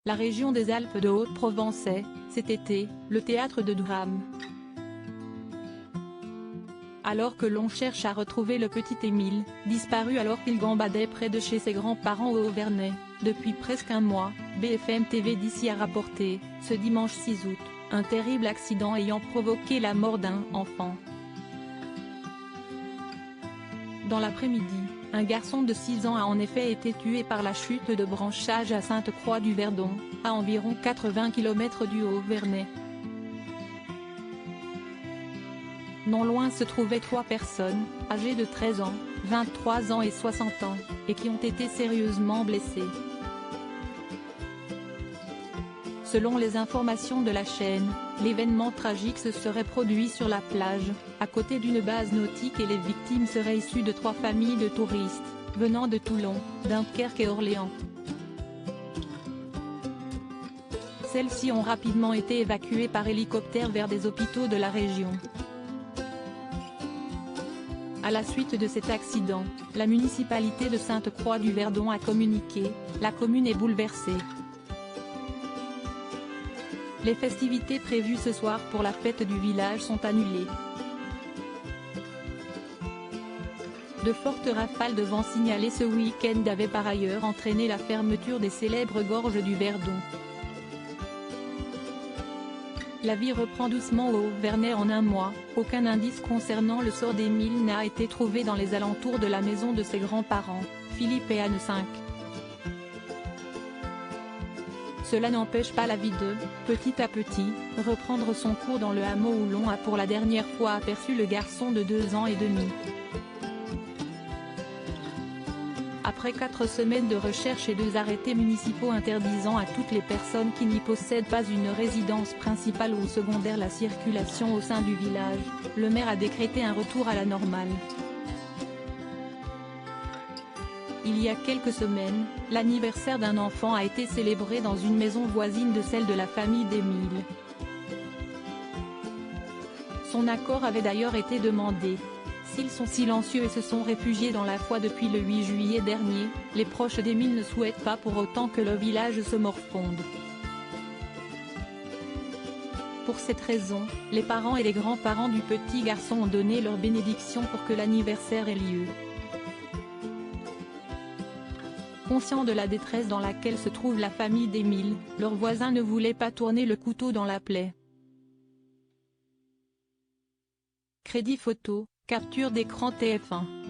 La région des Alpes de Haute-Provence est, cet été, le théâtre de drames. Alors que l'on cherche à retrouver le petit Émile, disparu alors qu'il gambadait près de chez ses grands-parents au Auvernais, depuis presque un mois, BFM TV d'ici a rapporté, ce dimanche 6 août, un terrible accident ayant provoqué la mort d'un enfant. Dans l'après-midi, un garçon de 6 ans a en effet été tué par la chute de branchage à Sainte-Croix-du-Verdon, à environ 80 km du Haut-Vernay. Non loin se trouvaient 3 personnes, âgées de 13 ans, 23 ans et 60 ans, et qui ont été sérieusement blessées. Selon les informations de la chaîne, l'événement tragique se serait produit sur la plage, à côté d'une base nautique et les victimes seraient issues de 3 familles de touristes, venant de Toulon, Dunkerque et Orléans. Celles-ci ont rapidement été évacuées par hélicoptère vers des hôpitaux de la région. À la suite de cet accident, la municipalité de Sainte-Croix-du-Verdon a communiqué, la commune est bouleversée. Les festivités prévues ce soir pour la fête du village sont annulées. De fortes rafales de vent signalées ce week-end avaient par ailleurs entraîné la fermeture des célèbres gorges du Verdon. La vie reprend doucement au Haut-Vernay en un mois, aucun indice concernant le sort d'Émile n'a été trouvé dans les alentours de la maison de ses grands-parents, Philippe et Anne V. Cela n'empêche pas la vie de, petit à petit, reprendre son cours dans le hameau où l'on a pour la dernière fois aperçu le garçon de 2 ans et demi. Après 4 semaines de recherche et 2 arrêtés municipaux interdisant à toutes les personnes qui n'y possèdent pas une résidence principale ou secondaire la circulation au sein du village, le maire a décrété un retour à la normale. Il y a quelques semaines, l'anniversaire d'un enfant a été célébré dans une maison voisine de celle de la famille d'Émile. Son accord avait d'ailleurs été demandé. S'ils sont silencieux et se sont réfugiés dans la foi depuis le 8 juillet dernier, les proches d'Émile ne souhaitent pas pour autant que le village se morfonde. Pour cette raison, les parents et les grands-parents du petit garçon ont donné leur bénédiction pour que l'anniversaire ait lieu. Conscients de la détresse dans laquelle se trouve la famille d'Émile, leurs voisins ne voulaient pas tourner le couteau dans la plaie. Crédit photo, capture d'écran TF1.